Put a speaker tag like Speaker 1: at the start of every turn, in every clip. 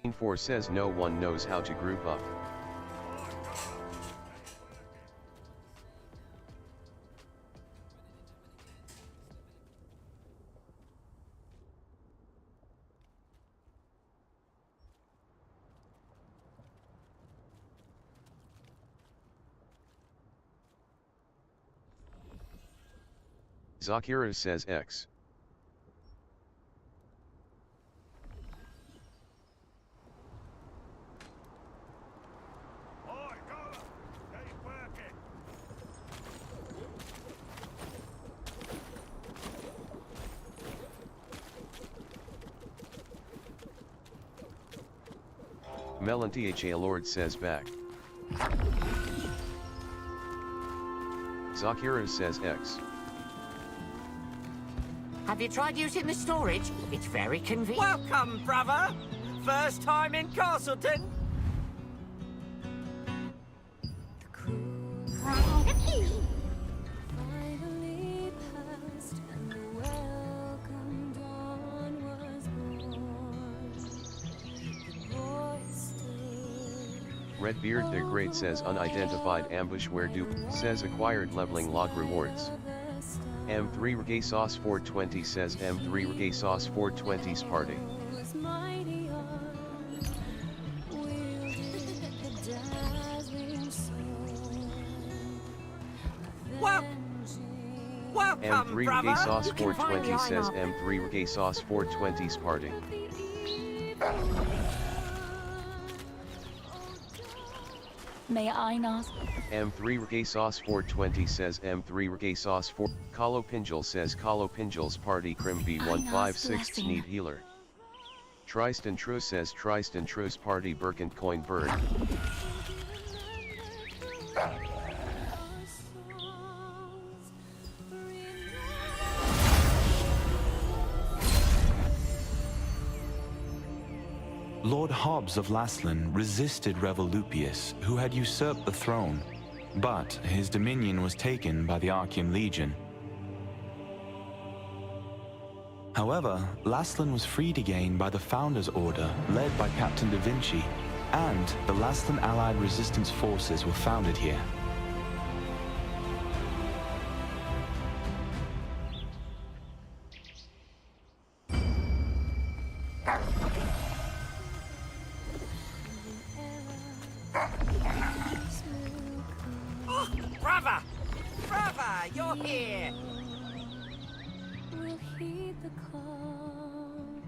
Speaker 1: Scene 4 says no one knows how to group up. Zakira says X. Melantha Lord says back. Zakira says X.
Speaker 2: Have you tried using the storage? It's very convenient.
Speaker 3: Welcome, brother! First time in Castleton?
Speaker 4: Finally passed, and the welcome dawn was born. The boy stood.
Speaker 1: Redbeard the Great says unidentified ambush where do, says acquired leveling log rewards. M3 Reggae Sauce 420 says M3 Reggae Sauce 420's party.
Speaker 4: Was mighty arm, wielded the dazzling sword.
Speaker 3: Welcome,
Speaker 1: M3
Speaker 3: brother!
Speaker 1: Reggae Sauce
Speaker 2: You can find
Speaker 1: 420
Speaker 2: the
Speaker 1: says
Speaker 2: lineup.
Speaker 1: M3 Reggae Sauce 420's party.
Speaker 5: May I not?
Speaker 1: M3 Reggae Sauce 420 says M3 Reggae Sauce 4. Kalo Pinjal says Kalo Pinjal's party Crim B156
Speaker 5: blessing.
Speaker 1: need healer. Tristan True says Tristan True's party Birkin coin bird.
Speaker 6: Lord Hobbs of Laslan resisted Revolupius, who had usurped the throne, but his dominion was taken by the Archean Legion. However, Laslan was freed again by the Founders Order, led by Captain Da Vinci, and the Laslan Allied Resistance Forces were founded here.
Speaker 3: Oh, brother! Brother, you're here!
Speaker 4: Will heed the call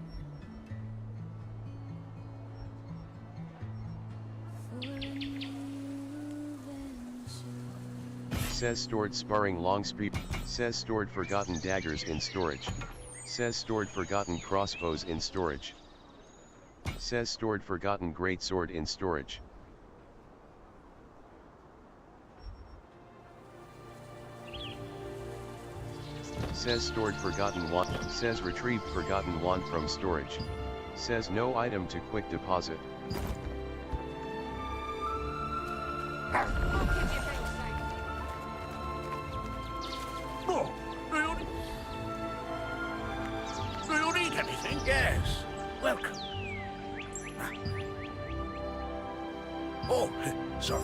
Speaker 4: for a new venture.
Speaker 1: Says stored sparring long speed. Says stored forgotten daggers in storage. Says stored forgotten crossbows in storage. Says stored forgotten greatsword in storage. Says stored forgotten wand. Says retrieved forgotten wand from storage. Says no item to quick deposit.
Speaker 7: Oh, do you need anything? Yes. Welcome. Oh, sorry.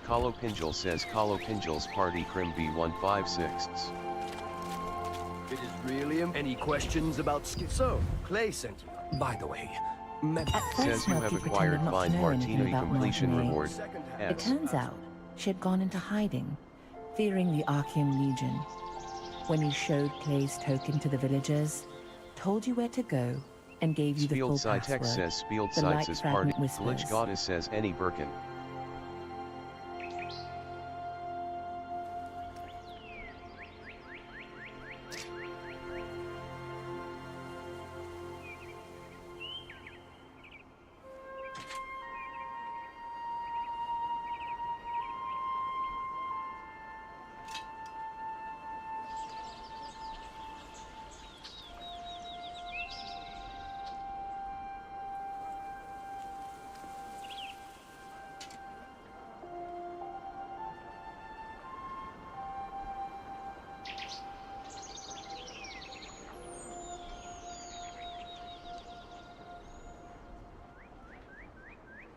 Speaker 1: Kalo Pinjal says Kalo Pinjal's party Crim B156.
Speaker 8: It is really any questions about So, Clay sent you. By the way,
Speaker 5: At
Speaker 1: Says
Speaker 5: first,
Speaker 1: you have
Speaker 5: Melky
Speaker 1: acquired
Speaker 5: pretended not to
Speaker 1: Find
Speaker 5: know anything
Speaker 1: Martini
Speaker 5: about
Speaker 1: completion
Speaker 5: Martini.
Speaker 1: reward.
Speaker 5: It
Speaker 1: S.
Speaker 5: turns out she had gone into hiding, fearing the Archean Legion. When you showed Clay's token to the villagers, told you where to go, and gave you the full
Speaker 1: Spield Cytex
Speaker 5: password.
Speaker 1: says Spield
Speaker 5: The light
Speaker 1: Cytes' party.
Speaker 5: fragment whispers.
Speaker 1: Glitch Goddess says any Birkin.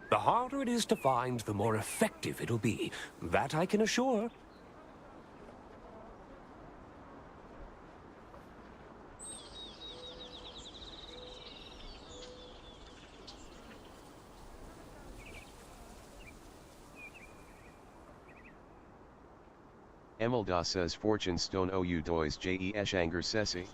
Speaker 9: The harder it is to find, the more effective it'll be. That I can assure.
Speaker 1: Emelda says Fortune Stone ou dois je anger sesi.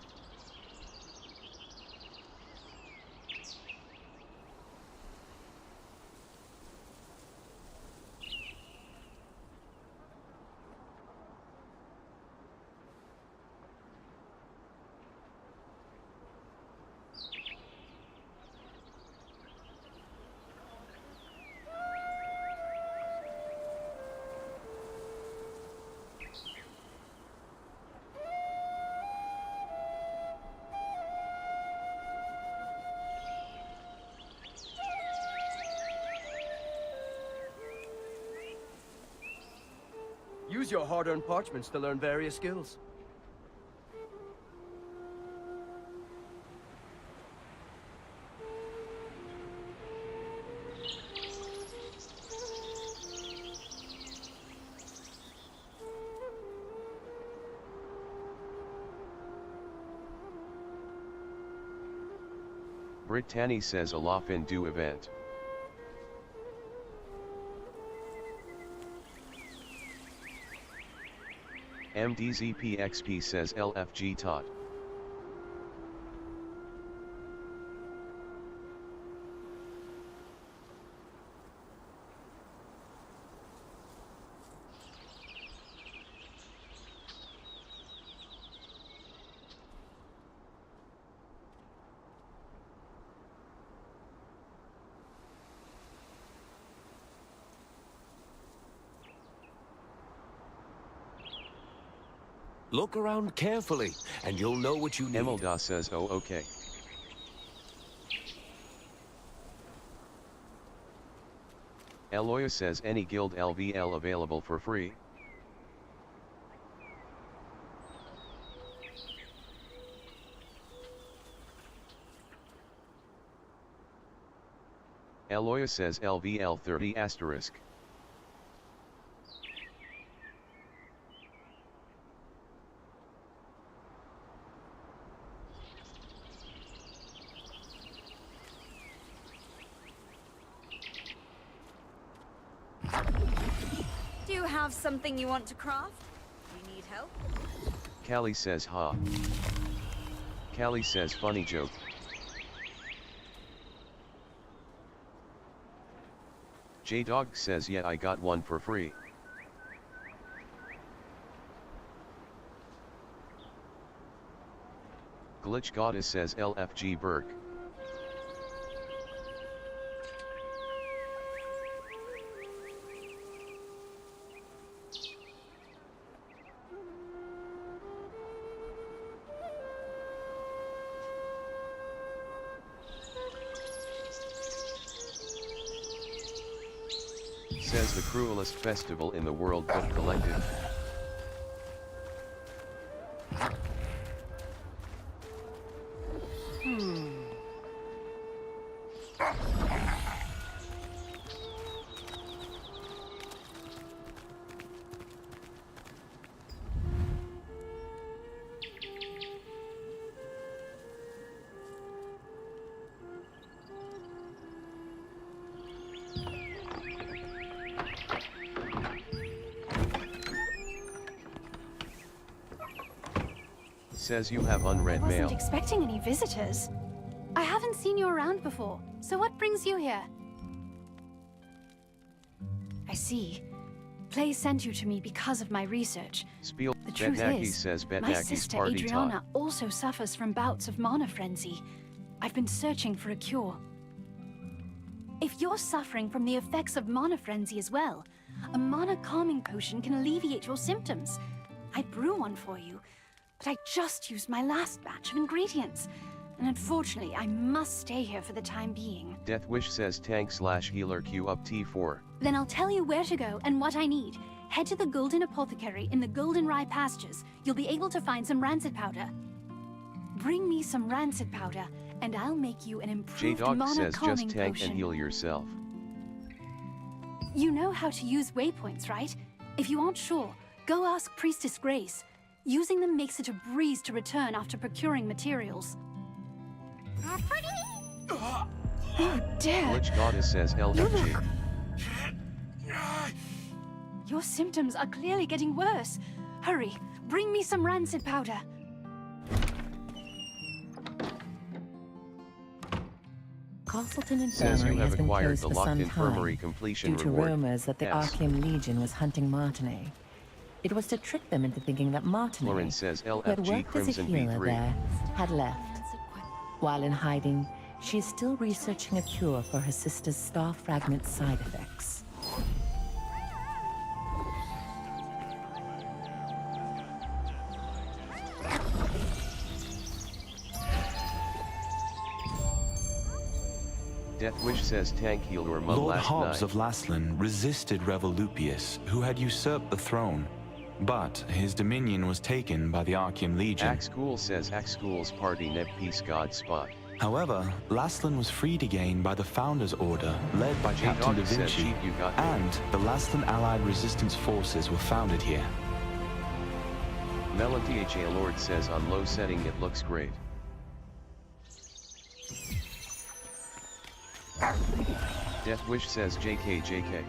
Speaker 8: Use your hard-earned parchments to learn various skills.
Speaker 1: Brittany says Olafin do event. MDZPXP says LFG tot.
Speaker 9: Look around carefully, and you'll know what you need.
Speaker 1: Emelda says oh okay. Eloya says any guild LVL available for free. Eloya says LVL 30 asterisk.
Speaker 10: Do you have something you want to craft? Do you need help?
Speaker 1: Callie says ha. Callie says funny joke. J-Dog says yeah I got one for free. Glitch Goddess says LFG Burke. Says the cruelest festival in the world book collective. Says you have unread
Speaker 11: I
Speaker 1: mail.
Speaker 11: wasn't expecting any visitors. I haven't seen you around before, so what brings you here? I see. Play sent you to me because of my research.
Speaker 1: Spiel.
Speaker 11: The truth is,
Speaker 1: says
Speaker 11: my
Speaker 1: Betnaki's
Speaker 11: sister
Speaker 1: party
Speaker 11: Adriana
Speaker 1: tot.
Speaker 11: also suffers from bouts of mana frenzy. I've been searching for a cure. If you're suffering from the effects of mana frenzy as well, a mana calming potion can alleviate your symptoms. I'd brew one for you, but I just used my last batch of ingredients. And unfortunately, I must stay here for the time being.
Speaker 1: Deathwish says tank/healer queue up T4.
Speaker 11: Then I'll tell you where to go and what I need. Head to the Golden Apothecary in the Golden Rye pastures. You'll be able to find some rancid powder. Bring me some rancid powder, and I'll make you an improved
Speaker 1: J-Dog
Speaker 11: mana
Speaker 1: says
Speaker 11: calming
Speaker 1: just tank
Speaker 11: potion.
Speaker 1: and heal yourself.
Speaker 11: You know how to use waypoints, right? If you aren't sure, go ask Priestess Grace. Using them makes it a breeze to return after procuring materials. Oh dear!
Speaker 1: Lich Goddess says LFG.
Speaker 11: Your symptoms are clearly getting worse. Hurry, bring me some rancid powder.
Speaker 5: Castleton
Speaker 1: Says you
Speaker 5: Infirmary
Speaker 1: have
Speaker 5: has been
Speaker 1: acquired
Speaker 5: closed
Speaker 1: the
Speaker 5: for
Speaker 1: locked
Speaker 5: some
Speaker 1: infirmary
Speaker 5: time
Speaker 1: completion
Speaker 5: due to
Speaker 1: reward.
Speaker 5: rumors that the
Speaker 1: S.
Speaker 5: Archeum Legion was hunting Martinet. It was to trick them into thinking that Martinet,
Speaker 1: Lauren says
Speaker 5: who had
Speaker 1: LFG
Speaker 5: worked as a
Speaker 1: Crimson
Speaker 5: healer
Speaker 1: B3.
Speaker 5: there, had left. While in hiding, she is still researching a cure for her sister's star fragment side effects.
Speaker 1: Deathwish says tank healed or mud
Speaker 6: Lord
Speaker 1: last
Speaker 6: Hobbs
Speaker 1: night.
Speaker 6: of Laslan resisted Revolupius, who had usurped the throne, but his dominion was taken by the Archeum Legion.
Speaker 1: Axcool says Axcool's party neb peace god spot.
Speaker 6: However, Laslan was freed again by the Founders Order, led by Captain Da
Speaker 1: J-Dog says
Speaker 6: Vinci,
Speaker 1: sheep you got me.
Speaker 6: and the Laslan Allied Resistance Forces were founded here.
Speaker 1: Melantha Lord says on low setting it looks great. Deathwish says JK.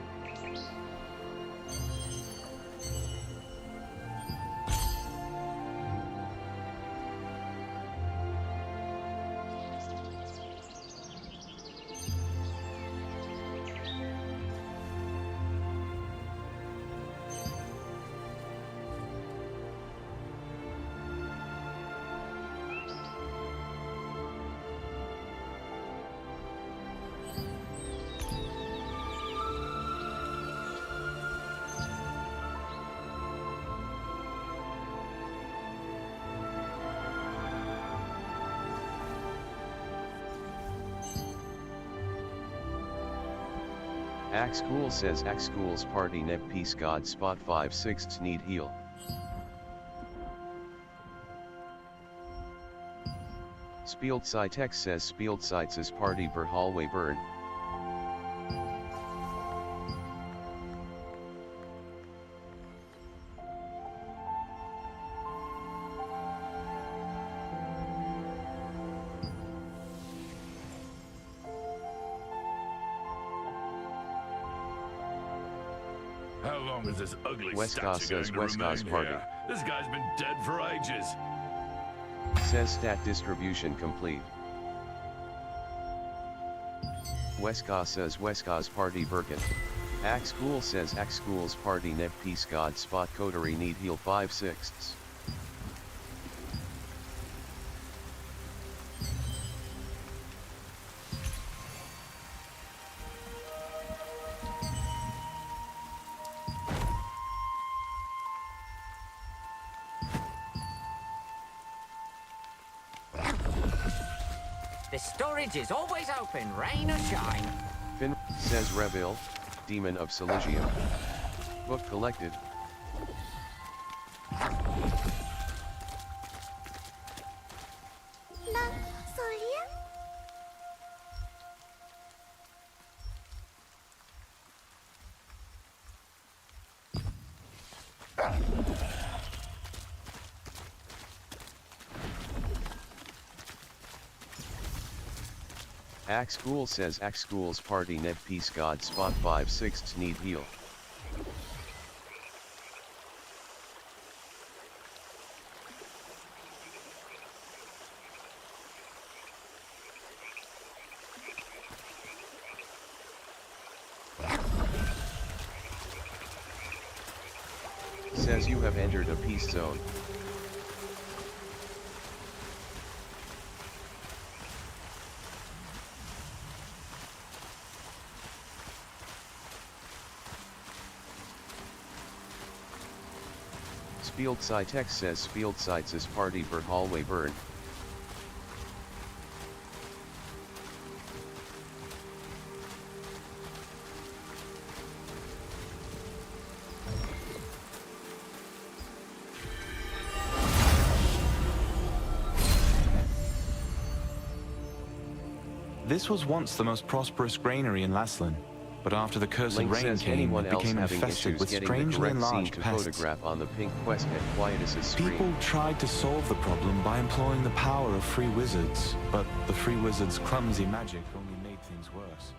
Speaker 1: Axcool says Axcool's party neb peace god spot 5/6 need heal. Spieldzeitek says Spieldzeitz's party ver hallway burn.
Speaker 7: How long is this ugly
Speaker 1: Westcott
Speaker 7: statue
Speaker 1: says
Speaker 7: going to
Speaker 1: Westcott's
Speaker 7: remain
Speaker 1: party.
Speaker 7: here? This guy's been dead for ages.
Speaker 1: Says stat distribution complete. Westcott says Westcott's party Birkin. Axcool says Axcool's party neb peace god spot coterie need heal 5/6.
Speaker 2: The storage is always open, rain or shine.
Speaker 1: Finn says Revil, demon of Silegium. Book collected. Axcool says Axcool's party neb peace god spot 5/6 need heal. Says you have entered a peace zone. Spieldzeitek says Spieldzeitz's party ver hallway burn.
Speaker 6: This was once the most prosperous granary in Laslan, but after the cursed
Speaker 1: Link
Speaker 6: rain
Speaker 1: says
Speaker 6: came,
Speaker 1: anyone
Speaker 6: it
Speaker 1: else
Speaker 6: became
Speaker 1: having
Speaker 6: infested
Speaker 1: issues
Speaker 6: with
Speaker 1: getting the
Speaker 6: strangely
Speaker 1: correct scene
Speaker 6: enlarged
Speaker 1: to
Speaker 6: pests.
Speaker 1: photograph on the pink quest at Quietus's screen.
Speaker 6: People tried to solve the problem by employing the power of free wizards, but the free wizards' clumsy magic only made things worse.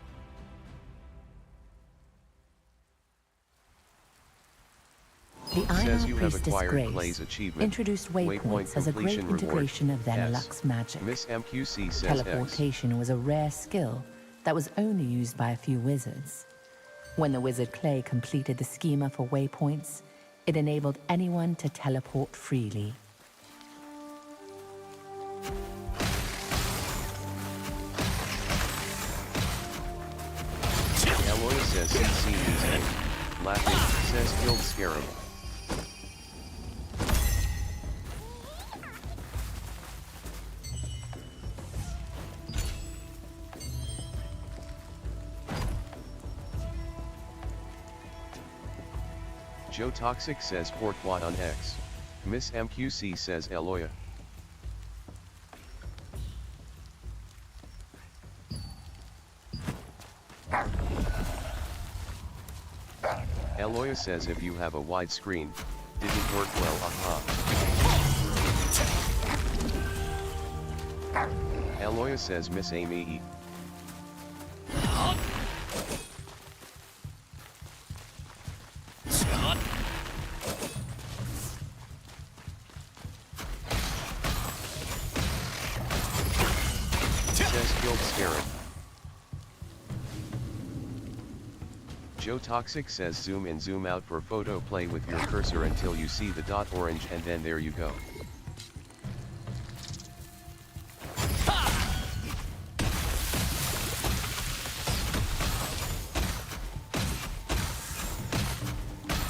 Speaker 5: The
Speaker 1: Says
Speaker 5: Einar
Speaker 1: you have
Speaker 5: Priestess
Speaker 1: acquired
Speaker 5: Grace
Speaker 1: Clay's achievement.
Speaker 5: introduced waypoints as a great
Speaker 1: completion reward.
Speaker 5: integration of
Speaker 1: S.
Speaker 5: Veneluk's magic.
Speaker 1: Miss MQC says X.
Speaker 5: Teleportation was a rare skill that was only used by a few wizards. When the wizard Clay completed the schema for waypoints, it enabled anyone to teleport freely.
Speaker 1: Aloy says CC music. Laughing, says killed Scarab. Joe Toxic says Pourquoi on X. Miss MQC says Eloya. Eloya says if you have a wide screen, didn't work well, aha. Eloya says Miss Amy. Says killed Scarab. Joe Toxic says zoom in zoom out for photo play with your cursor until you see the dot orange and then there you go.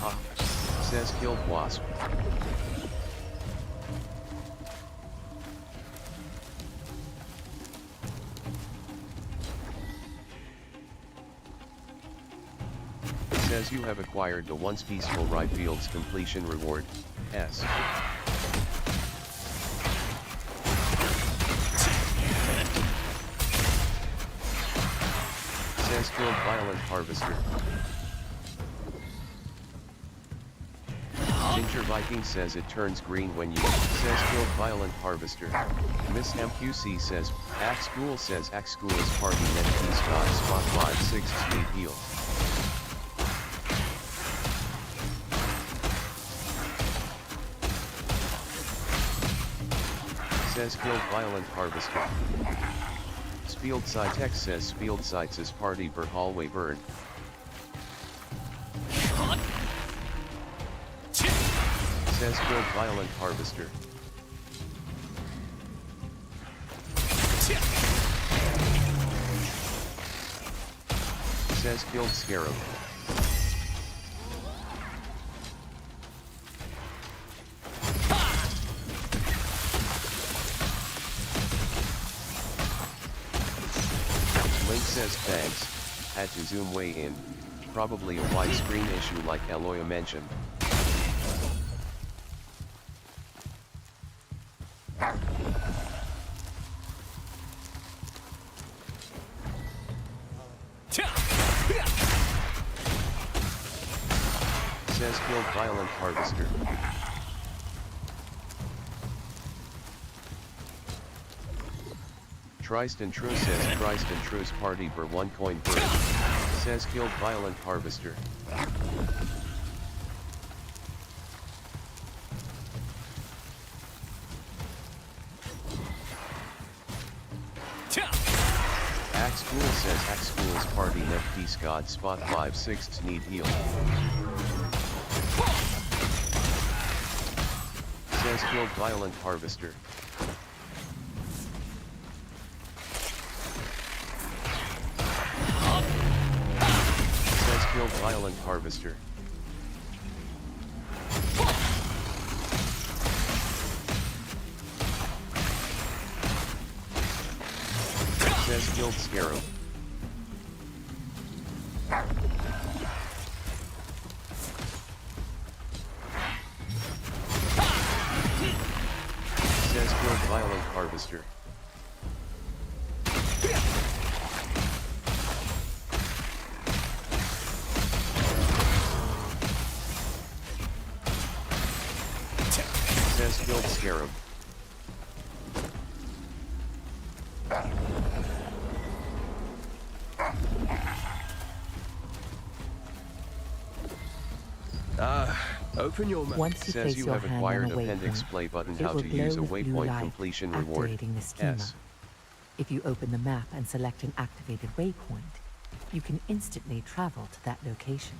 Speaker 1: Ha, says killed Wasp. Says you have acquired the once peaceful Ryfield's completion reward, S. Says killed Violent Harvester. Ginger Viking says it turns green when you says killed Violent Harvester. Miss MQC says, Axe School says Axe School is party net peace dot spot 5-6 speed heal. Says killed Violent Harvester. Spield Cytex says Spield Sites is party per hallway burn. Says killed Violent Harvester. Says killed Scarab. Link says thanks, had to zoom way in, probably a widescreen issue like Eloya mentioned. Says killed Violent Harvester. Trist and True says Trist and True's party for 1 coin bird. Says killed Violent Harvester. Axe School says Axe School's party net peace god spot 5/6 need heal. Says killed Violent Harvester. Says killed Violent Harvester. Says killed Scarab. Says killed Violent Harvester. says Killed Scarab.
Speaker 8: Open your mouth.
Speaker 5: Once you
Speaker 1: Says
Speaker 5: place
Speaker 1: you
Speaker 5: your
Speaker 1: have
Speaker 5: hand
Speaker 1: acquired
Speaker 5: on a
Speaker 1: appendix
Speaker 5: waypoint,
Speaker 1: play button.
Speaker 5: it
Speaker 1: How
Speaker 5: will
Speaker 1: to
Speaker 5: glow
Speaker 1: use a
Speaker 5: with blue
Speaker 1: waypoint
Speaker 5: light,
Speaker 1: completion reward.
Speaker 5: activating the schema.
Speaker 1: S.
Speaker 5: If you open the map and select an activated waypoint, you can instantly travel to that location.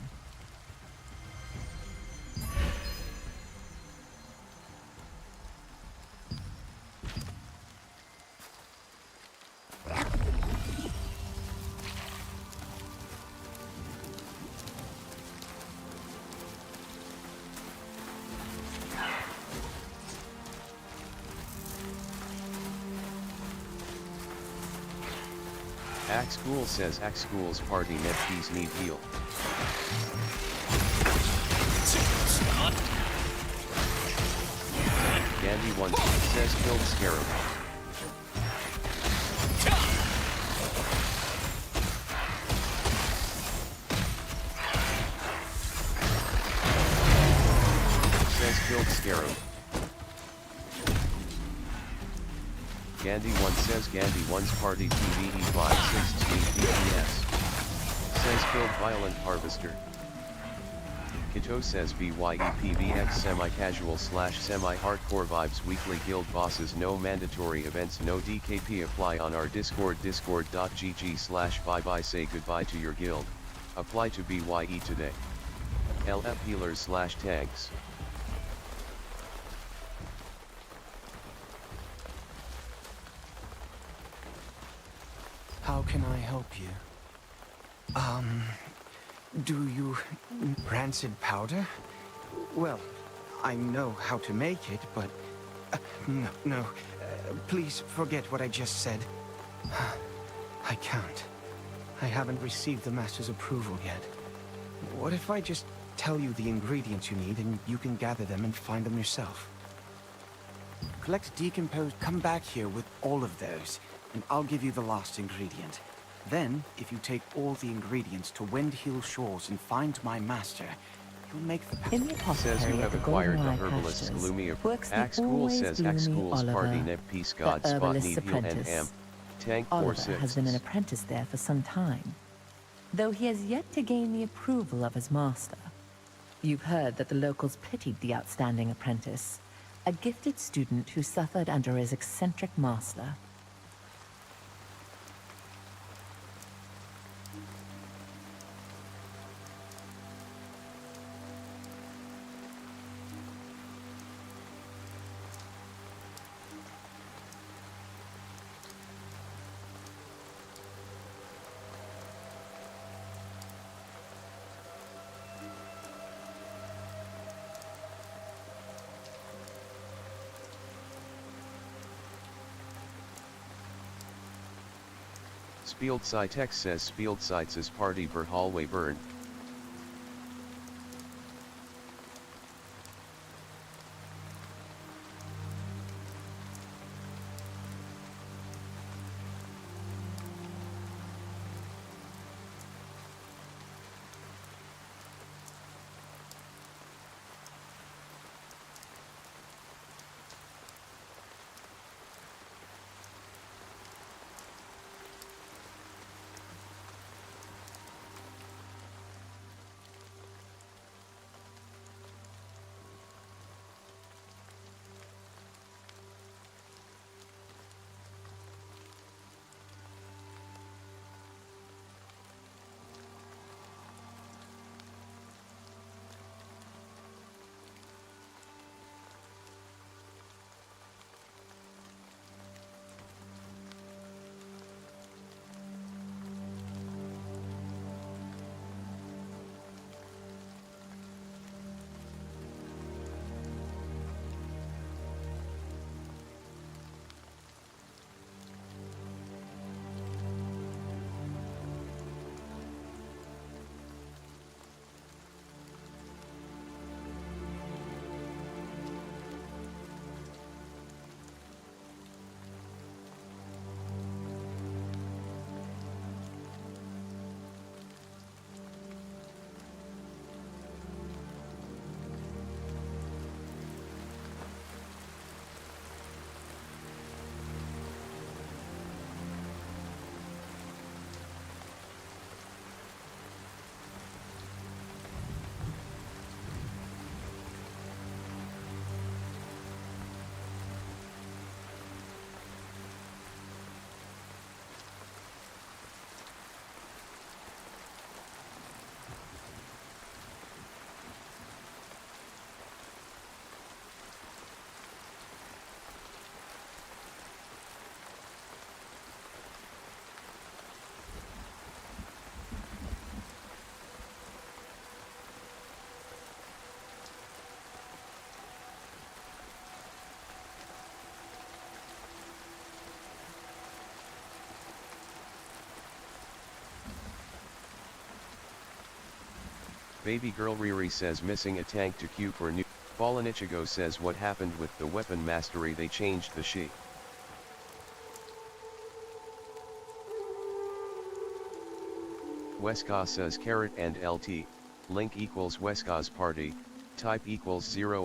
Speaker 1: Axcool says Axcool's party nephews need heal. Gandhi 1 says Killed Scarab. Says Killed Scarab. Gandhi 1 says Gandhi 1's party PvE 560 DPS. Says Killed Violent Harvester. Kito says BYEPVX semi-casual / semi-hardcore vibes weekly guild bosses, no mandatory events, no DKP apply on our Discord discord.gg/bye say goodbye to your guild, apply to BYE today. LF healers / tags.
Speaker 6: How can I help you? Do you... rancid powder? Well, I know how to make it, but... no, please forget what I just said. I can't. I haven't received the Master's approval yet. What if I just tell you the ingredients you need and you can gather them and find them yourself? Collect decomposed... Come back here with all of those, and I'll give you the last ingredient. Then, if you take all the ingredients to Windhill Shores and find my master, you'll make the...
Speaker 5: In the
Speaker 1: Says you
Speaker 5: apothecary
Speaker 1: have
Speaker 5: at the
Speaker 1: acquired the
Speaker 5: Golden Eye
Speaker 1: herbalist's
Speaker 5: pastures
Speaker 1: gloomy
Speaker 5: works the
Speaker 1: Axcool
Speaker 5: always
Speaker 1: says
Speaker 5: gloomy
Speaker 1: Axcool's party
Speaker 5: Oliver,
Speaker 1: neb peace
Speaker 5: the
Speaker 1: god spot
Speaker 5: herbalist's
Speaker 1: need heal and
Speaker 5: apprentice.
Speaker 1: am. Tank
Speaker 5: Oliver
Speaker 1: 46.
Speaker 5: has been an apprentice there for some time, though he has yet to gain the approval of his master. You've heard that the locals pitied the outstanding apprentice, a gifted student who suffered under his eccentric master.
Speaker 1: Spieldzeit says Spieldzeitz's party per hallway burn. Baby girl Riri says missing a tank to queue for new. Fallen Ichigo says what happened with the weapon mastery, they changed the she. Weska says carrot and LT, link equals Weska's party, type equals 0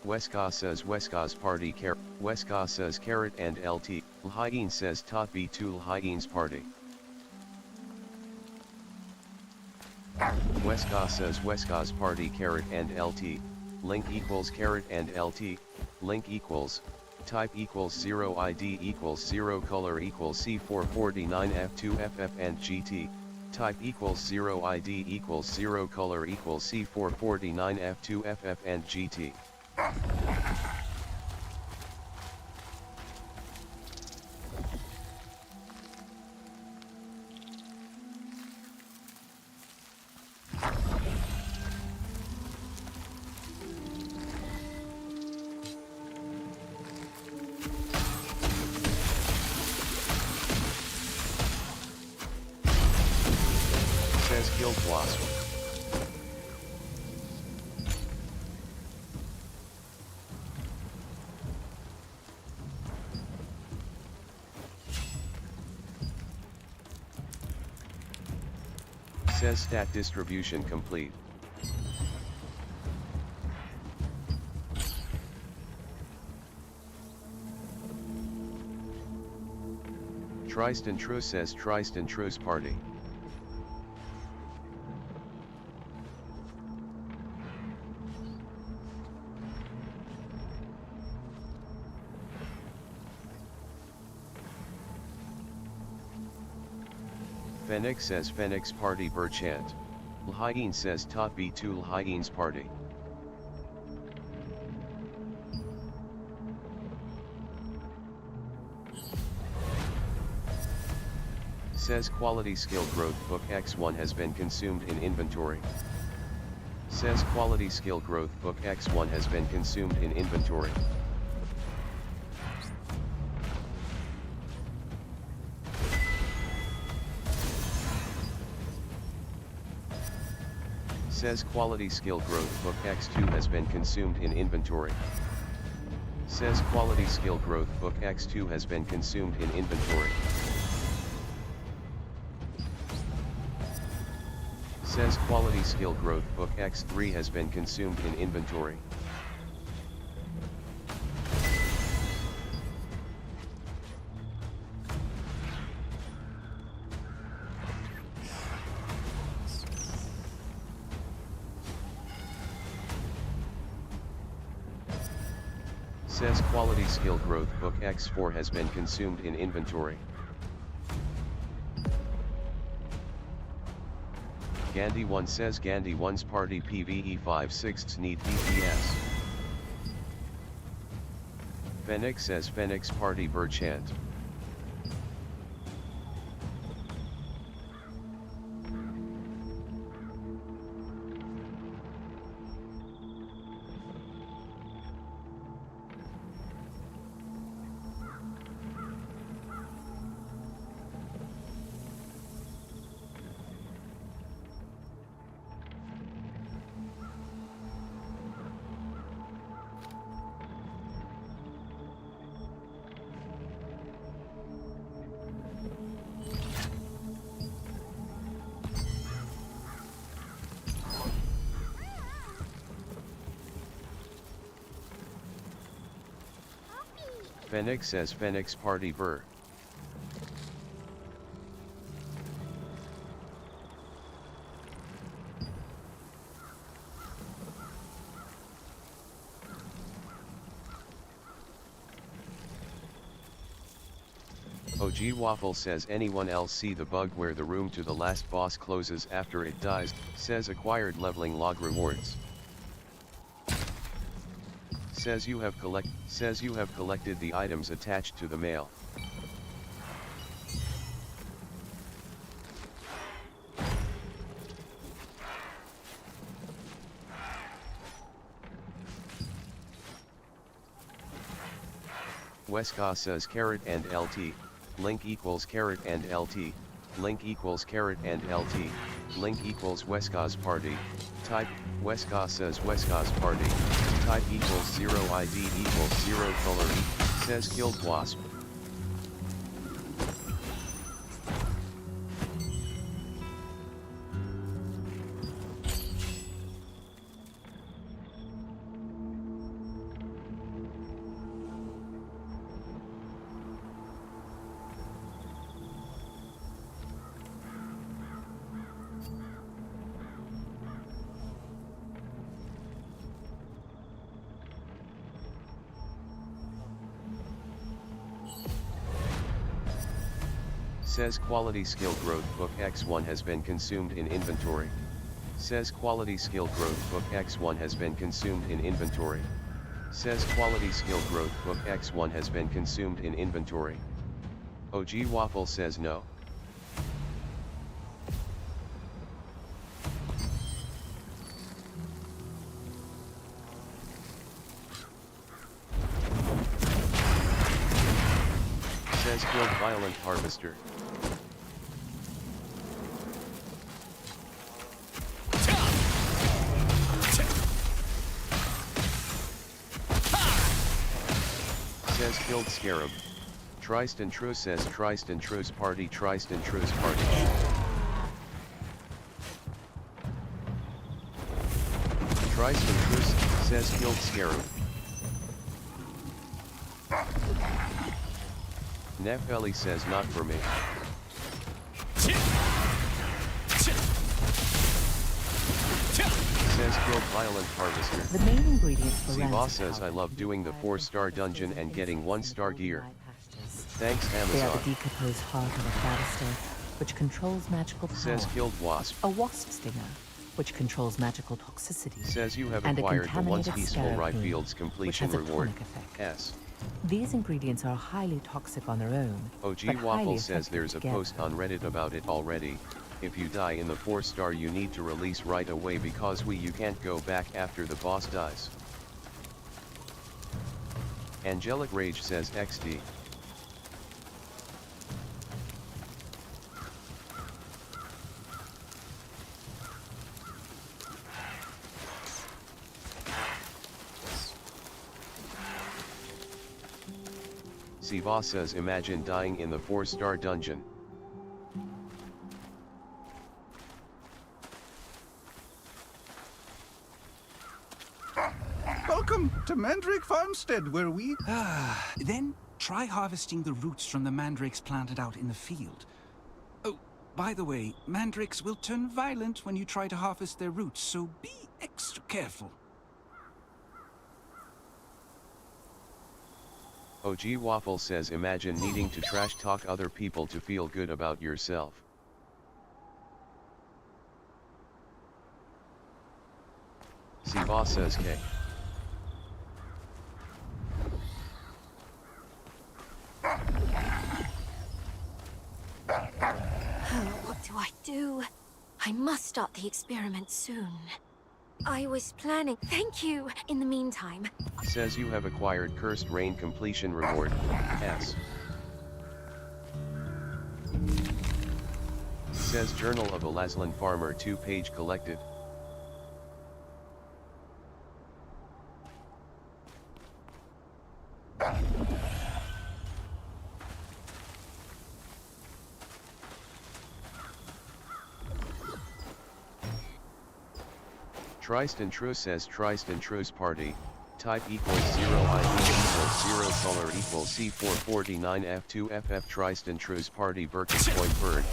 Speaker 1: Weska says Weska's party carrot, Weska says carrot and LT, Lhyeen says tot B2 Lhyeen's party. Weska says Weska's party carrot and LT, link equals carrot and LT, link equals, type equals 0 ID equals 0 color equals C449 F2 FF and GT, type equals 0 ID equals 0 color equals C449 F2 FF and GT. Says Guild Blossom. Says stat distribution complete. Tristan True says Tristan True's party. Fenix says Fenix party Burchant. Lhyeen says tot B2 Lhyeen's party. Says quality skill growth book X1 has been consumed in inventory. Says quality skill growth book X1 has been consumed in inventory. Says quality skill growth book X2 has been consumed in inventory. Says quality skill growth book X2 has been consumed in inventory. Says quality skill growth book X3 has been consumed in inventory. Says quality skill growth book X4 has been consumed in inventory. Gandhi 1 says Gandhi 1's party PvE 5/6 need DPS. Fenix says Fenix party Burchant. Fenix says Fenix party Burr. OG Waffle says anyone else see the bug where the room to the last boss closes after it dies, says acquired leveling log rewards. Says you have collected the items attached to the mail. Weska says carrot and LT, link equals carrot and LT, link equals carrot and LT, link equals Weska's party, type, Weska says Weska's party, type equals 0 ID equals 0 color says killed wasp. Says quality skill growth book X1 has been consumed in inventory. Says quality skill growth book X1 has been consumed in inventory. Says quality skill growth book X1 has been consumed in inventory. OG Waffle says no. Says killed violent harvester. Says killed scarab. Tristan True says Tristan True's party Tristan True's party. Tristan True says killed scarab. Nefeli says not for me. Says killed violent harvester.
Speaker 5: The main ingredients for
Speaker 1: Siva
Speaker 5: rancid
Speaker 1: says I
Speaker 5: powder
Speaker 1: love doing the 4-star dungeon and getting 1-star gear. Thanks
Speaker 5: They are
Speaker 1: Amazon.
Speaker 5: the decomposed heart of a Battlestar, which controls magical power.
Speaker 1: Says killed wasp.
Speaker 5: A wasp stinger, which controls magical toxicity.
Speaker 1: Says you have
Speaker 5: and a
Speaker 1: acquired the Once
Speaker 5: contaminated
Speaker 1: Peaceful
Speaker 5: scarab
Speaker 1: Rye
Speaker 5: plume,
Speaker 1: Fields
Speaker 5: which
Speaker 1: completion
Speaker 5: has a
Speaker 1: reward.
Speaker 5: tonic effect.
Speaker 1: S.
Speaker 5: These ingredients are highly toxic on their own.
Speaker 1: OG
Speaker 5: but highly
Speaker 1: Waffle says
Speaker 5: effective
Speaker 1: there's a
Speaker 5: together.
Speaker 1: post on Reddit about it already. If you die in the 4-star you need to release right away because you can't go back after the boss dies. Angelic Rage says XD. Siva says imagine dying in the 4-star dungeon.
Speaker 12: Welcome to Mandrake Farmstead, where we... Then try harvesting the roots from the mandrakes planted out in the field. Oh, by the way, mandrakes will turn violent when you try to harvest their roots, so be extra careful.
Speaker 1: OG Waffle says imagine needing to trash talk other people to feel good about yourself. Siva says K.
Speaker 10: What do I do? I must start the experiment soon. I was planning... Thank you, in the meantime.
Speaker 1: Says you have acquired Cursed Rain completion reward. S. Says Journal of a Laslan Farmer 2-page collected. Tristan True says Tristan True's party, type equals 0 ID equals 0 color equals C449 F2 FF Tristan True's party Birkin Point Bird.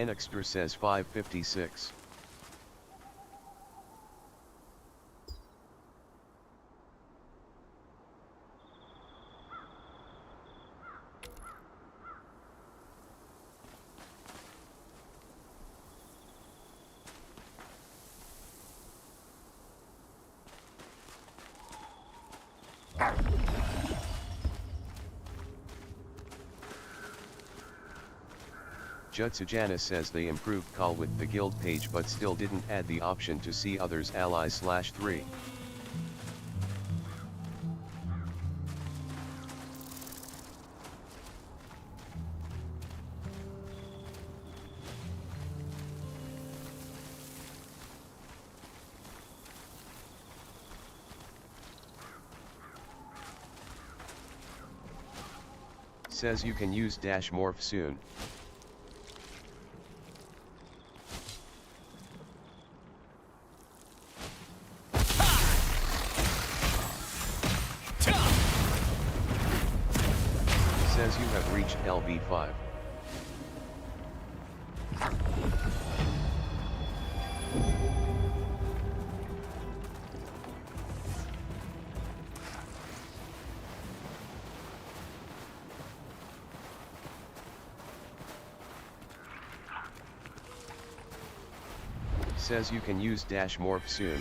Speaker 1: Nextra says 556. Jutsujana says they improved call with the guild page but still didn't add the option to see others allies /3. Says you can use dash morph soon. Says you have reached LV5. Says you can use dash morph soon.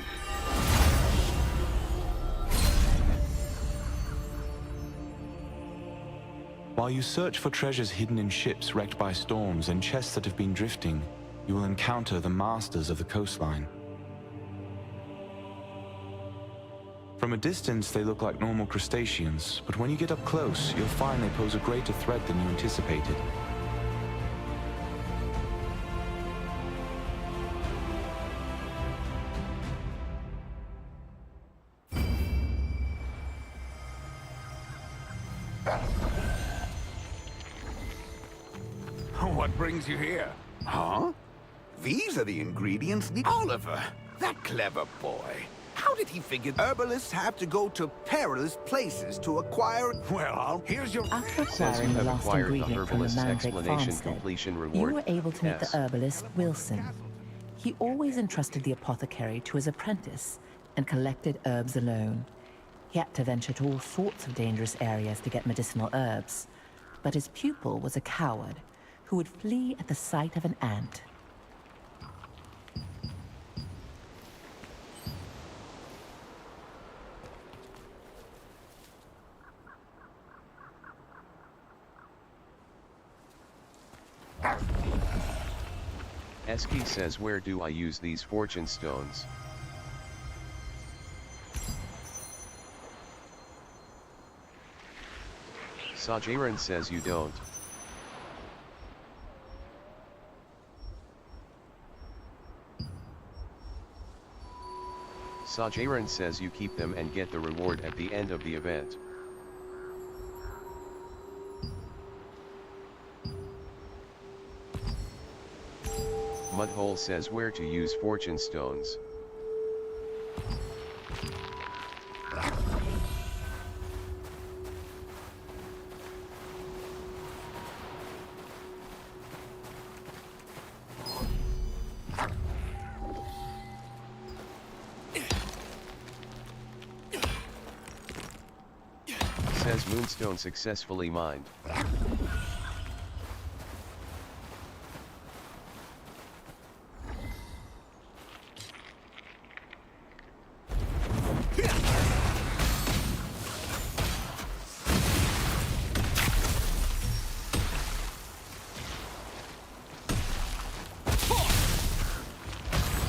Speaker 13: While you search for treasures hidden in ships wrecked by storms and chests that have been drifting, you will encounter the masters of the coastline. From a distance, they look like normal crustaceans, but when you get up close, you'll find they pose a greater threat than you anticipated.
Speaker 7: What brings you here? Huh? These are the ingredients Oliver, that clever boy. How did he figure herbalists have to go to perilous places to acquire? Well, here's your...
Speaker 5: After
Speaker 1: Says you
Speaker 5: acquiring the
Speaker 1: have
Speaker 5: last
Speaker 1: acquired the
Speaker 5: ingredient from the
Speaker 1: herbalist's
Speaker 5: Mandrake
Speaker 1: explanation
Speaker 5: farmstead,
Speaker 1: completion
Speaker 5: you
Speaker 1: reward.
Speaker 5: were able to meet
Speaker 1: S.
Speaker 5: the herbalist Wilson. He always entrusted the apothecary to his apprentice and collected herbs alone. He had to venture to all sorts of dangerous areas to get medicinal herbs, but his pupil was a coward who would flee at the sight of an ant.
Speaker 1: Eski says, where do I use these fortune stones? Sajaran says you don't. Sajaran says you keep them and get the reward at the end of the event. Mudhole says where to use fortune stones. Says Moonstone successfully mined.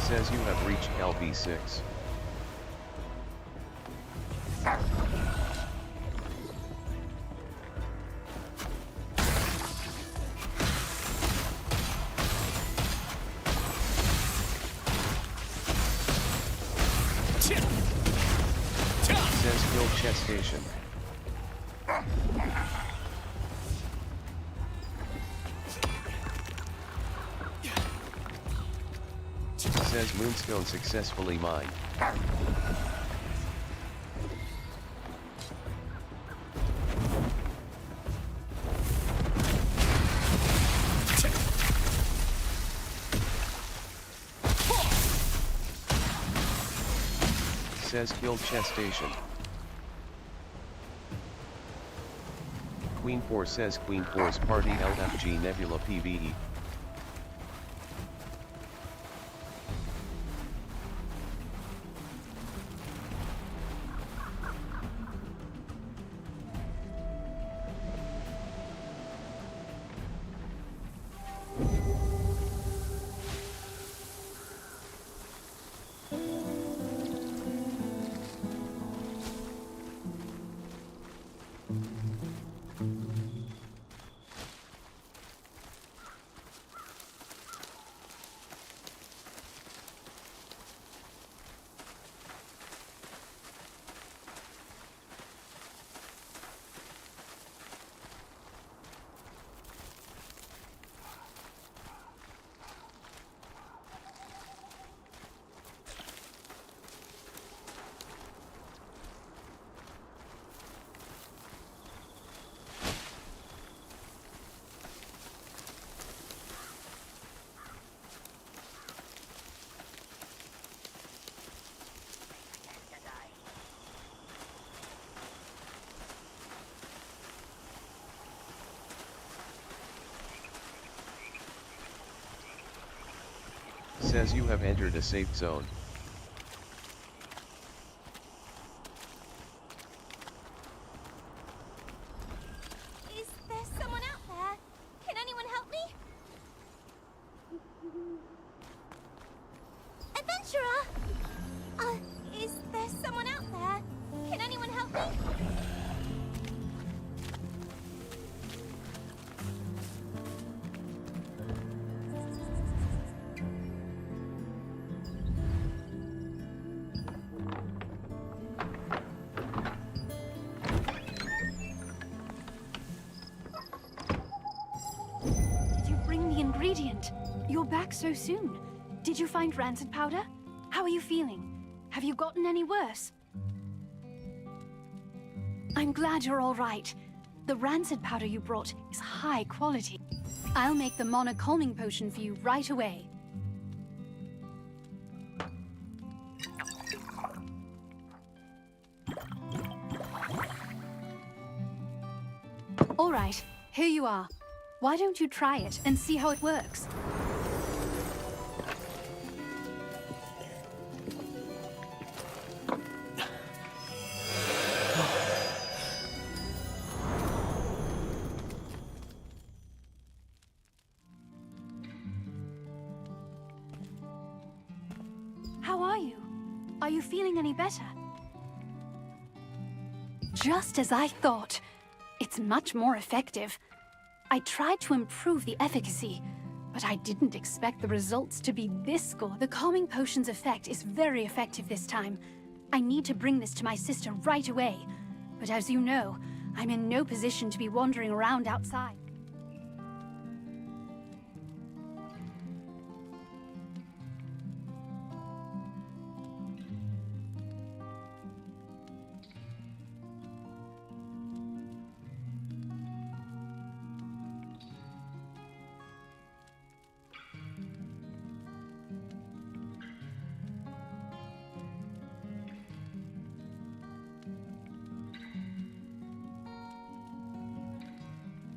Speaker 1: Says you have reached LV6. Says build chest station. Says Moonstone successfully mined. says killed chess station. Queen 4 says Queen 4's party LFG Nebula PvE. Says you have entered a safe zone.
Speaker 10: Is there someone out there? Can anyone help me? Adventurer! Is there someone out there? Can anyone help me?
Speaker 11: Ingredient. You're back so soon. Did you find rancid powder? How are you feeling? Have you gotten any worse? I'm glad you're all right. The rancid powder you brought is high quality. I'll make the Mana calming potion for you right away. All right, here you are. Why don't you try it and see how it works? How are you? Are you feeling any better? Just as I thought. It's much more effective. I tried to improve the efficacy, but I didn't expect the results to be this good. The calming potion's effect is very effective this time. I need to bring this to my sister right away. But as you know, I'm in no position to be wandering around outside.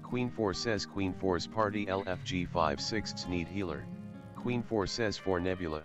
Speaker 1: Queen 4 says Queen 4's party LFG 5/6 need healer. Queen 4 says for Nebula.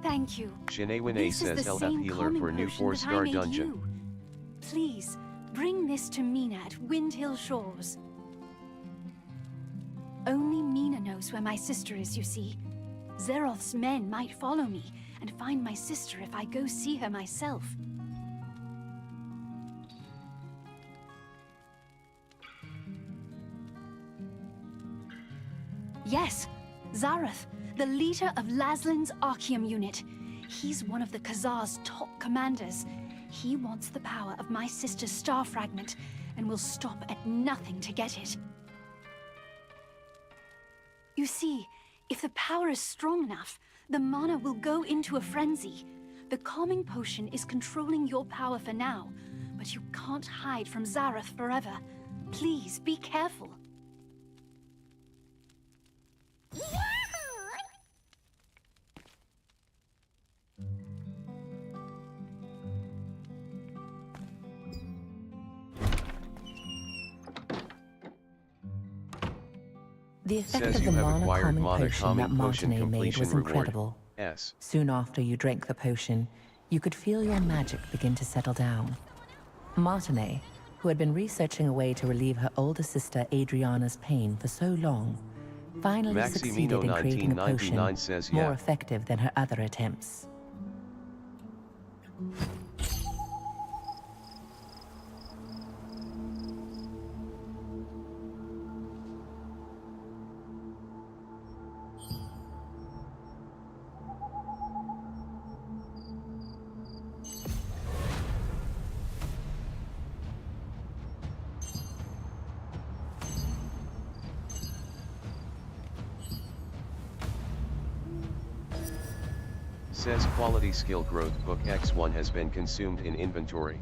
Speaker 11: Thank you.
Speaker 1: Shinewine
Speaker 11: This is
Speaker 1: says
Speaker 11: the
Speaker 1: LF
Speaker 11: same
Speaker 1: healer
Speaker 11: calming
Speaker 1: for new
Speaker 11: potion that I
Speaker 1: 4-star
Speaker 11: made
Speaker 1: dungeon.
Speaker 11: you. Please, bring this to Mina at Windhill Shores. Only Mina knows where my sister is, you see. Zeroth's men might follow me and find my sister if I go see her myself. Yes, Zarath, the leader of Laslin's Archeum unit. He's one of the Khazar's top commanders. He wants the power of my sister's star fragment and will stop at nothing to get it. You see, if the power is strong enough, the mana will go into a frenzy. The calming potion is controlling your power for now, but you can't hide from Zarath forever. Please, be careful.
Speaker 5: The effect
Speaker 1: Says
Speaker 5: of the
Speaker 1: you have
Speaker 5: mana
Speaker 1: acquired
Speaker 5: calming
Speaker 1: mana
Speaker 5: potion
Speaker 1: calming
Speaker 5: that
Speaker 1: potion
Speaker 5: Martinet made was
Speaker 1: completion reward.
Speaker 5: incredible.
Speaker 1: S.
Speaker 5: Soon after you drank the potion, you could feel your magic begin to settle down. Martinet, who had been researching a way to relieve her older sister Adriana's pain for so long, finally succeeded in creating a potion
Speaker 1: says
Speaker 5: more
Speaker 1: yeah.
Speaker 5: effective than her other attempts.
Speaker 1: Says quality skill growth book X1 has been consumed in inventory.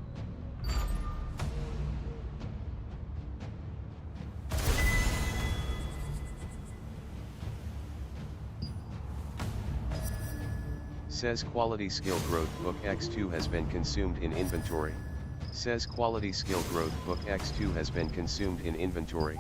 Speaker 1: Says quality skill growth book X2 has been consumed in inventory. Says quality skill growth book X2 has been consumed in inventory.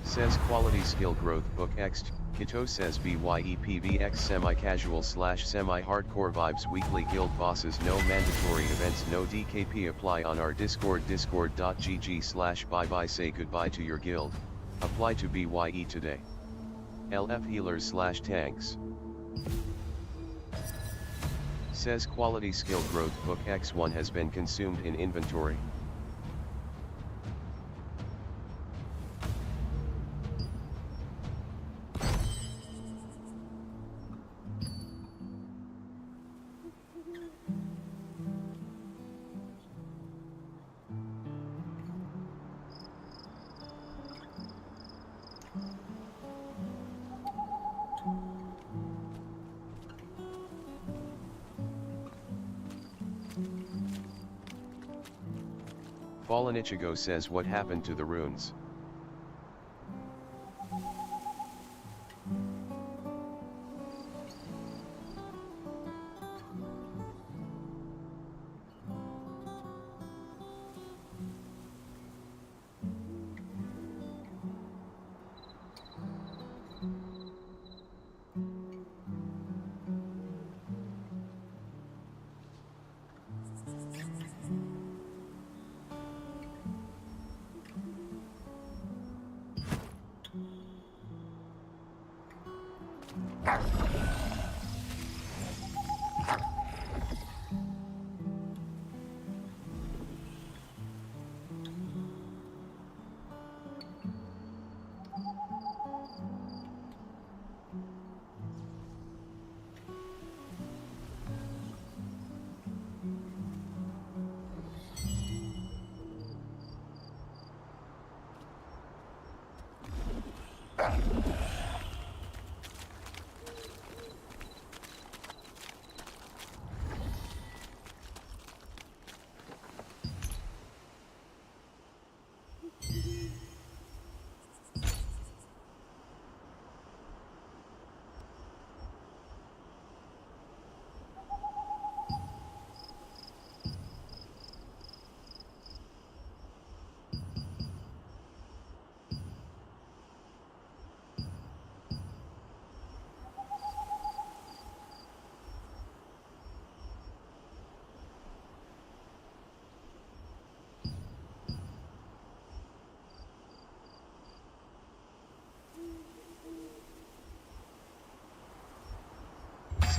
Speaker 1: Says quality skill growth book X2. Kito says BYEPVX semi-casual / semi-hardcore vibes weekly guild bosses no mandatory events no DKP apply on our Discord discord.gg/bye say goodbye to your guild, apply to BYE today. LF healers / tanks. Says quality skill growth book X1 has been consumed in inventory. Fallen Ichigo says what happened to the runes.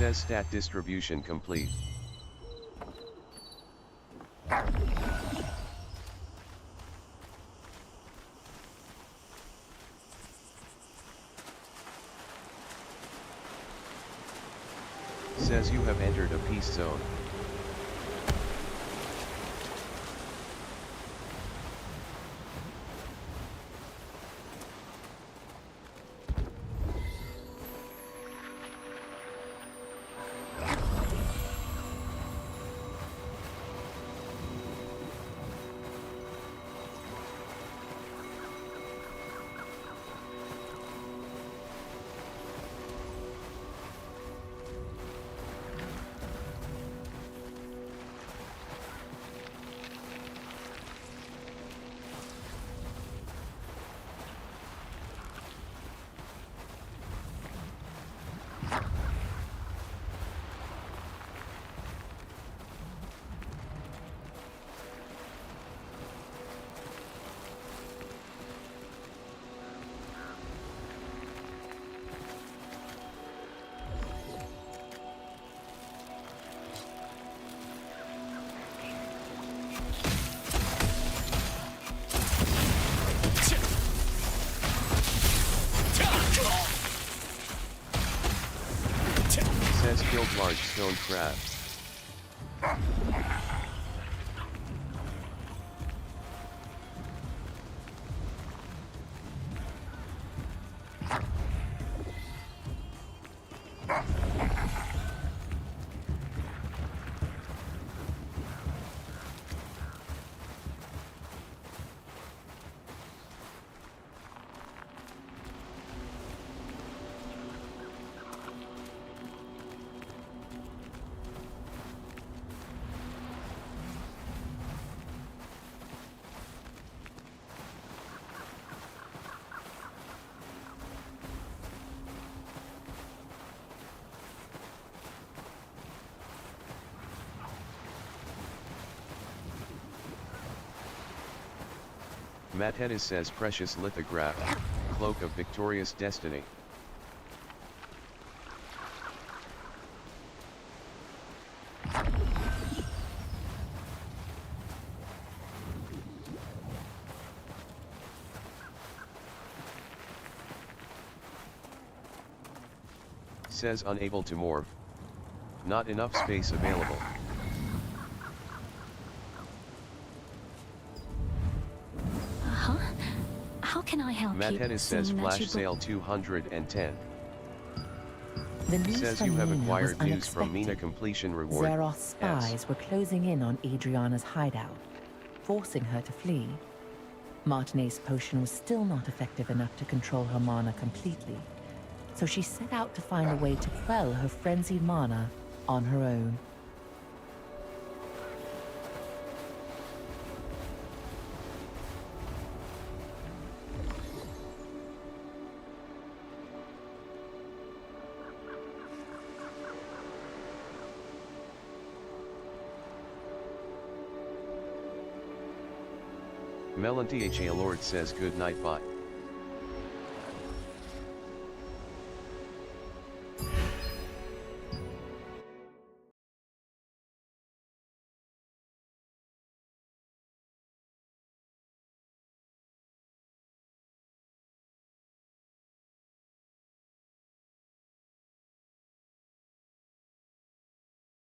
Speaker 1: Says stat distribution complete. Says you have entered a peace zone. Says killed large stone crab. Matt Hedis says precious lithograph, cloak of victorious destiny. Says unable to morph. Not enough space available.
Speaker 11: How can I help
Speaker 1: Matt
Speaker 11: you?
Speaker 1: Hedis says flash sale 210.
Speaker 5: The news
Speaker 1: Says
Speaker 5: from
Speaker 1: you have
Speaker 5: Mina
Speaker 1: acquired
Speaker 5: was
Speaker 1: news from Mina
Speaker 5: unexpected.
Speaker 1: completion reward.
Speaker 5: Zeroth's spies were closing in on Adriana's hideout, forcing her to flee. Martinet's potion was still not effective enough to control her mana completely, so she set out to find a way to quell her frenzied mana on her own.
Speaker 1: Melon THA Lord says good night bye.